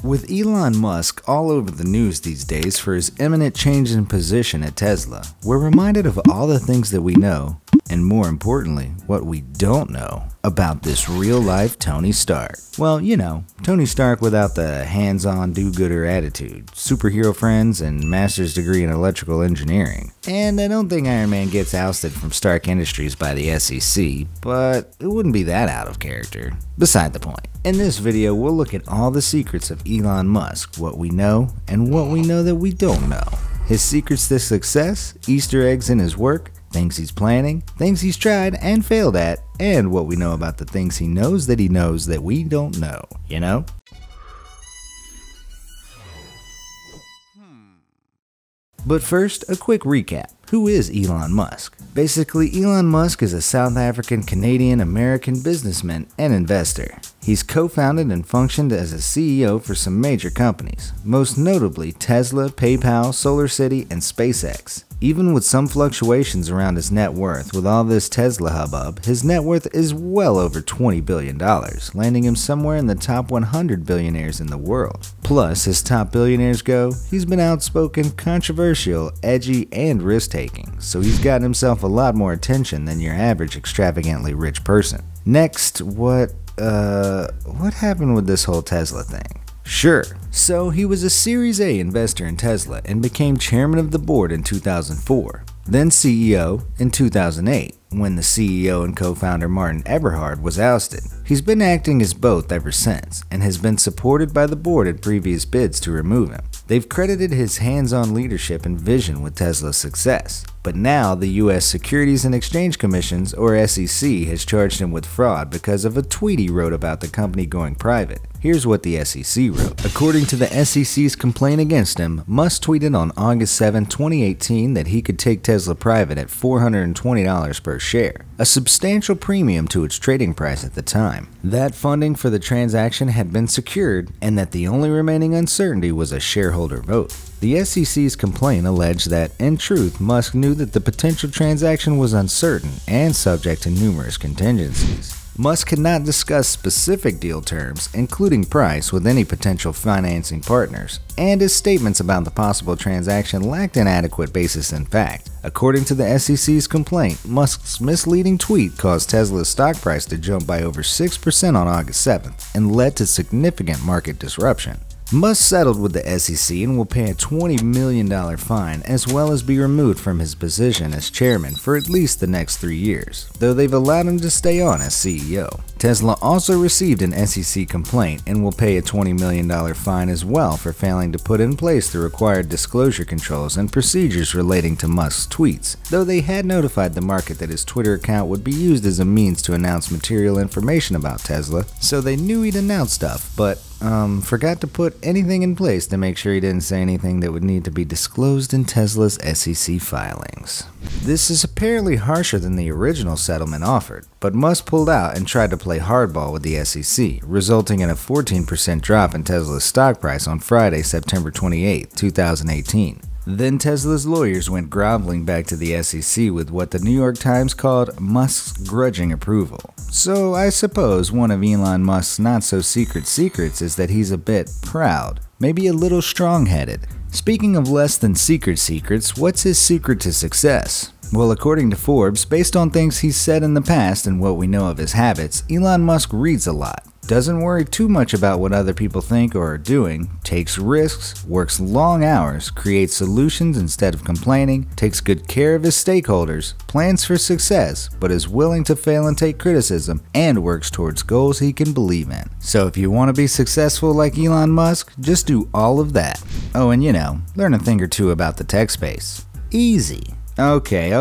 With Elon Musk all over the news these days for his imminent change in position at Tesla, we're reminded of all the things that we know, and more importantly, what we don't know about this real-life Tony Stark. Well, you know, Tony Stark without the hands-on do-gooder attitude, superhero friends, and master's degree in electrical engineering. And I don't think Iron Man gets ousted from Stark Industries by the SEC, but it wouldn't be that out of character. Beside the point. In this video, we'll look at all the secrets of Elon Musk, what we know, and what we know that we don't know. His secrets to success, Easter eggs in his work, things he's planning, things he's tried and failed at, and what we know about the things he knows that we don't know, you know? But first, a quick recap. Who is Elon Musk? Basically, Elon Musk is a South African Canadian-American businessman and investor. He's co-founded and functioned as a CEO for some major companies, most notably Tesla, PayPal, SolarCity, and SpaceX. Even with some fluctuations around his net worth, with all this Tesla hubbub, his net worth is well over $20 billion, landing him somewhere in the top 100 billionaires in the world. Plus, as top billionaires go, he's been outspoken, controversial, edgy, and risk-taking, so he's gotten himself a lot more attention than your average extravagantly rich person. Next, what happened with this whole Tesla thing? Sure. So he was a Series A investor in Tesla and became chairman of the board in 2004, then CEO in 2008, when the CEO and co-founder Martin Eberhard was ousted. He's been acting as both ever since, and has been supported by the board in previous bids to remove him. They've credited his hands-on leadership and vision with Tesla's success. But now the US Securities and Exchange Commission, or SEC, has charged him with fraud because of a tweet he wrote about the company going private. Here's what the SEC wrote. According to the SEC's complaint against him, Musk tweeted on August 7, 2018 that he could take Tesla private at $420 per share, a substantial premium to its trading price at the time. That funding for the transaction had been secured, and that the only remaining uncertainty was a shareholder vote. The SEC's complaint alleged that, in truth, Musk knew that the potential transaction was uncertain and subject to numerous contingencies. Musk could not discuss specific deal terms, including price, with any potential financing partners, and his statements about the possible transaction lacked an adequate basis in fact. According to the SEC's complaint, Musk's misleading tweet caused Tesla's stock price to jump by over 6% on August 7th and led to significant market disruption. Musk settled with the SEC and will pay a $20 million fine, as well as be removed from his position as chairman for at least the next 3 years, though they've allowed him to stay on as CEO. Tesla also received an SEC complaint and will pay a $20 million fine as well for failing to put in place the required disclosure controls and procedures relating to Musk's tweets, though they had notified the market that his Twitter account would be used as a means to announce material information about Tesla, so they knew he'd announce stuff, but forgot to put anything in place to make sure he didn't say anything that would need to be disclosed in Tesla's SEC filings. This is apparently harsher than the original settlement offered, but Musk pulled out and tried to play hardball with the SEC, resulting in a 14% drop in Tesla's stock price on Friday, September 28, 2018. Then Tesla's lawyers went groveling back to the SEC with what the New York Times called Musk's grudging approval. So I suppose one of Elon Musk's not-so-secret secrets is that he's a bit proud, maybe a little strong-headed. Speaking of less than secret secrets, what's his secret to success? Well, according to Forbes, based on things he's said in the past and what we know of his habits, Elon Musk reads a lot, doesn't worry too much about what other people think or are doing, takes risks, works long hours, creates solutions instead of complaining, takes good care of his stakeholders, plans for success, but is willing to fail and take criticism, and works towards goals he can believe in. So if you want to be successful like Elon Musk, just do all of that. Oh, and you know, learn a thing or two about the tech space. Easy. Okay,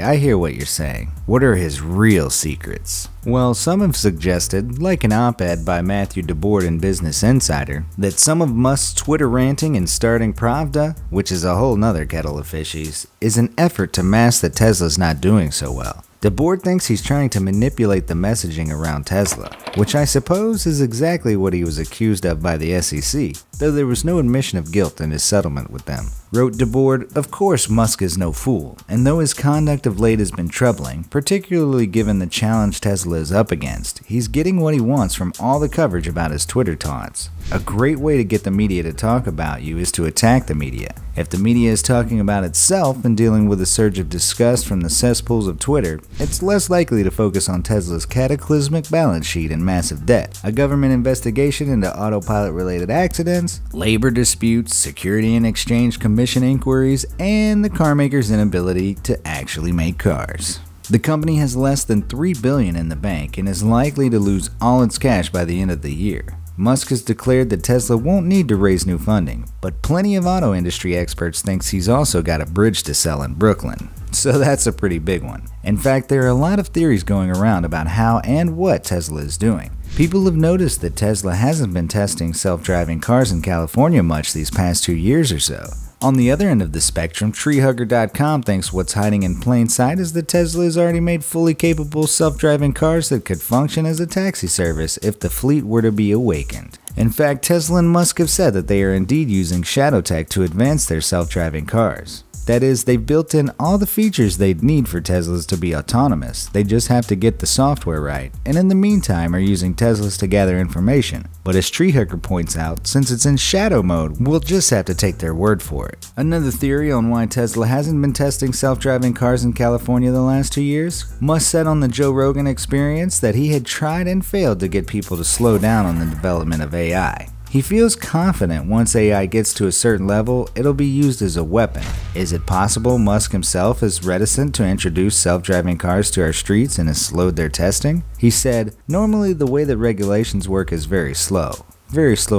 I hear what you're saying. What are his real secrets? Well, some have suggested, like an op-ed by Matthew DeBoard in Business Insider, that some of Musk's Twitter ranting and starting Pravda, which is a whole nother kettle of fishies, is an effort to mask that Tesla's not doing so well. DeBoard thinks he's trying to manipulate the messaging around Tesla, which I suppose is exactly what he was accused of by the SEC. though there was no admission of guilt in his settlement with them. Wrote DeBoard, "Of course Musk is no fool, and though his conduct of late has been troubling, particularly given the challenge Tesla is up against, he's getting what he wants from all the coverage about his Twitter taunts. A great way to get the media to talk about you is to attack the media. If the media is talking about itself and dealing with a surge of disgust from the cesspools of Twitter, it's less likely to focus on Tesla's cataclysmic balance sheet and massive debt, a government investigation into autopilot-related accidents, labor disputes, Security and Exchange Commission inquiries, and the carmaker's inability to actually make cars. The company has less than $3 billion in the bank and is likely to lose all its cash by the end of the year. Musk has declared that Tesla won't need to raise new funding, but plenty of auto industry experts think he's also got a bridge to sell in Brooklyn. So that's a pretty big one. In fact, there are a lot of theories going around about how and what Tesla is doing. People have noticed that Tesla hasn't been testing self-driving cars in California much these past 2 years or so. On the other end of the spectrum, treehugger.com thinks what's hiding in plain sight is that Tesla has already made fully capable self-driving cars that could function as a taxi service if the fleet were to be awakened. In fact, Tesla and Musk have said that they are indeed using shadow tech to advance their self-driving cars. That is, they've built in all the features they'd need for Teslas to be autonomous. They just have to get the software right, and in the meantime are using Teslas to gather information. But as Treehugger points out, since it's in shadow mode, we'll just have to take their word for it. Another theory on why Tesla hasn't been testing self-driving cars in California the last 2 years? Musk said on the Joe Rogan Experience that he had tried and failed to get people to slow down on the development of AI. He feels confident once AI gets to a certain level, it'll be used as a weapon. Is it possible Musk himself is reticent to introduce self-driving cars to our streets and has slowed their testing? He said, "Normally the way that regulations work is very slow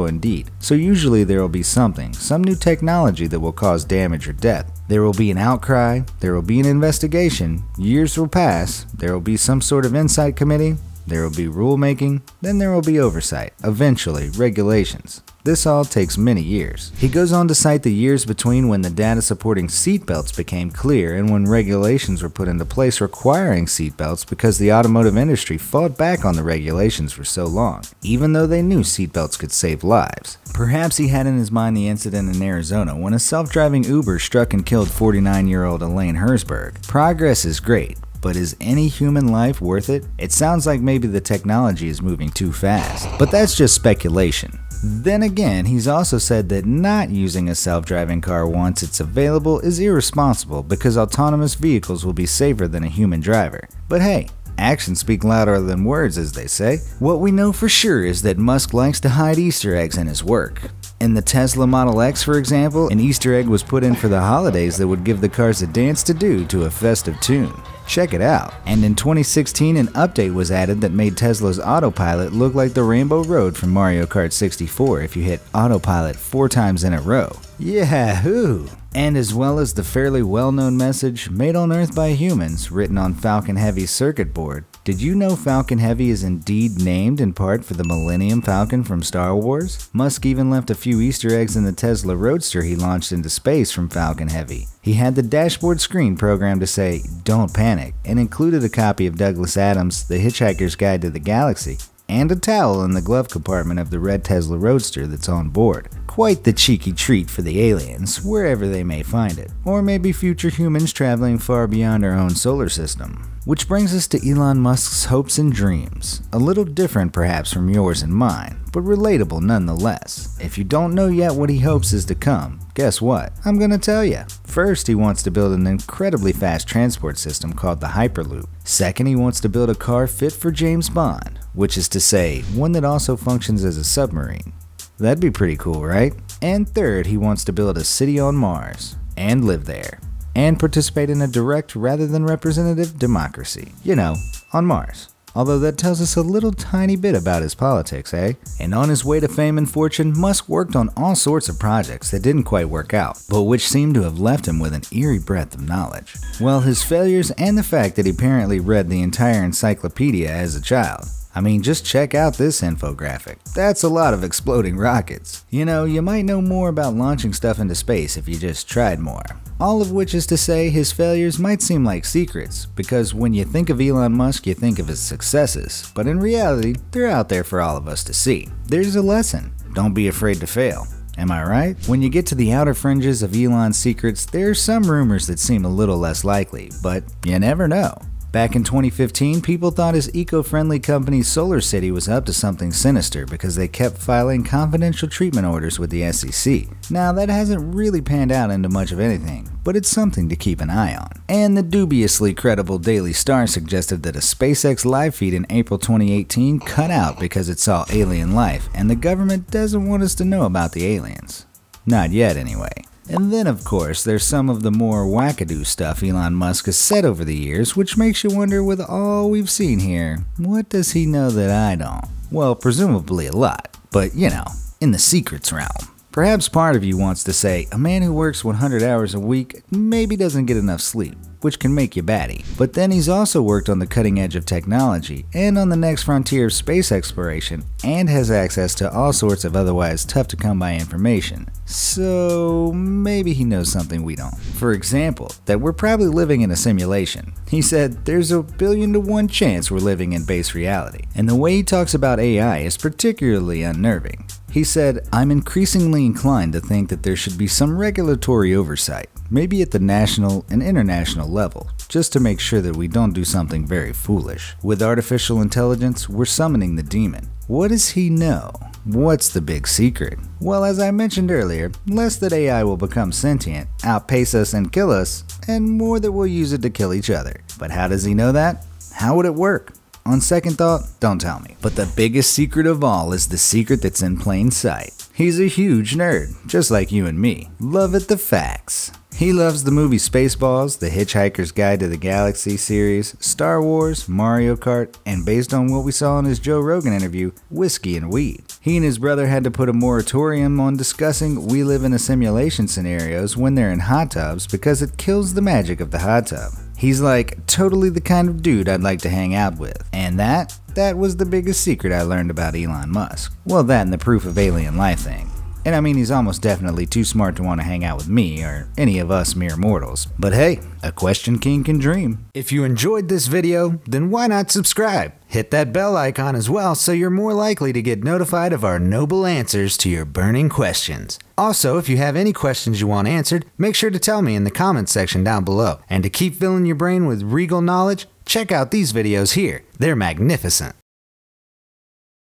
indeed. So usually there will be something, some new technology that will cause damage or death. There will be an outcry, there will be an investigation, years will pass, there will be some sort of insight committee, there will be rulemaking, then there will be oversight, eventually regulations. This all takes many years." He goes on to cite the years between when the data supporting seatbelts became clear and when regulations were put into place requiring seatbelts because the automotive industry fought back on the regulations for so long, even though they knew seatbelts could save lives. Perhaps he had in his mind the incident in Arizona when a self-driving Uber struck and killed 49-year-old Elaine Herzberg. Progress is great, but is any human life worth it? It sounds like maybe the technology is moving too fast, but that's just speculation. Then again, he's also said that not using a self-driving car once it's available is irresponsible because autonomous vehicles will be safer than a human driver. But hey, actions speak louder than words, as they say. What we know for sure is that Musk likes to hide Easter eggs in his work. In the Tesla Model X, for example, an Easter egg was put in for the holidays that would give the cars a dance to do to a festive tune. Check it out. And in 2016, an update was added that made Tesla's autopilot look like the Rainbow Road from Mario Kart 64 if you hit autopilot 4 times in a row. Yahoo! And as well as the fairly well-known message, "Made on Earth by Humans," written on Falcon Heavy's circuit board. Did you know Falcon Heavy is indeed named in part for the Millennium Falcon from Star Wars? Musk even left a few Easter eggs in the Tesla Roadster he launched into space from Falcon Heavy. He had the dashboard screen programmed to say, "Don't panic," and included a copy of Douglas Adams' The Hitchhiker's Guide to the Galaxy, and a towel in the glove compartment of the red Tesla Roadster that's on board. Quite the cheeky treat for the aliens, wherever they may find it. Or maybe future humans traveling far beyond our own solar system. Which brings us to Elon Musk's hopes and dreams. A little different perhaps from yours and mine, but relatable nonetheless. If you don't know yet what he hopes is to come, guess what? I'm gonna tell you. First, he wants to build an incredibly fast transport system called the Hyperloop. Second, he wants to build a car fit for James Bond, which is to say, one that also functions as a submarine. That'd be pretty cool, right? And third, he wants to build a city on Mars, and live there, and participate in a direct rather than representative democracy. You know, on Mars. Although that tells us a little tiny bit about his politics, eh? And on his way to fame and fortune, Musk worked on all sorts of projects that didn't quite work out, but which seemed to have left him with an eerie breadth of knowledge. Well, his failures and the fact that he apparently read the entire encyclopedia as a child. I mean, just check out this infographic. That's a lot of exploding rockets. You know, you might know more about launching stuff into space if you just tried more. All of which is to say his failures might seem like secrets, because when you think of Elon Musk, you think of his successes, but in reality, they're out there for all of us to see. There's a lesson. Don't be afraid to fail. Am I right? When you get to the outer fringes of Elon's secrets, there are some rumors that seem a little less likely, but you never know. Back in 2015, people thought his eco-friendly company Solar City was up to something sinister because they kept filing confidential treatment orders with the SEC. Now, that hasn't really panned out into much of anything, but it's something to keep an eye on. And the dubiously credible Daily Star suggested that a SpaceX live feed in April 2018 cut out because it saw alien life, and the government doesn't want us to know about the aliens. Not yet, anyway. And then, of course, there's some of the more wackadoo stuff Elon Musk has said over the years, which makes you wonder, with all we've seen here, what does he know that I don't? Well, presumably a lot, but you know, in the secrets realm. Perhaps part of you wants to say, a man who works 100 hours a week maybe doesn't get enough sleep, which can make you batty. But then he's also worked on the cutting edge of technology and on the next frontier of space exploration, and has access to all sorts of otherwise tough to come by information. So maybe he knows something we don't. For example, that we're probably living in a simulation. He said there's a 1,000,000,000 to 1 chance we're living in base reality. And the way he talks about AI is particularly unnerving. He said, "I'm increasingly inclined to think that there should be some regulatory oversight, maybe at the national and international level, just to make sure that we don't do something very foolish. With artificial intelligence, we're summoning the demon." What does he know? What's the big secret? Well, as I mentioned earlier, less that AI will become sentient, outpace us and kill us, and more that we'll use it to kill each other. But how does he know that? How would it work? On second thought, don't tell me. But the biggest secret of all is the secret that's in plain sight. He's a huge nerd, just like you and me. Love it, the facts. He loves the movie Spaceballs, the Hitchhiker's Guide to the Galaxy series, Star Wars, Mario Kart, and based on what we saw in his Joe Rogan interview, whiskey and weed. He and his brother had to put a moratorium on discussing we live in a simulation scenarios when they're in hot tubs because it kills the magic of the hot tub. He's like totally the kind of dude I'd like to hang out with. And that was the biggest secret I learned about Elon Musk. Well, that and the proof of alien life thing. And I mean, he's almost definitely too smart to want to hang out with me or any of us mere mortals. But hey, a question king can dream. If you enjoyed this video, then why not subscribe? Hit that bell icon as well so you're more likely to get notified of our noble answers to your burning questions. Also, if you have any questions you want answered, make sure to tell me in the comments section down below. And to keep filling your brain with regal knowledge, check out these videos here. They're magnificent.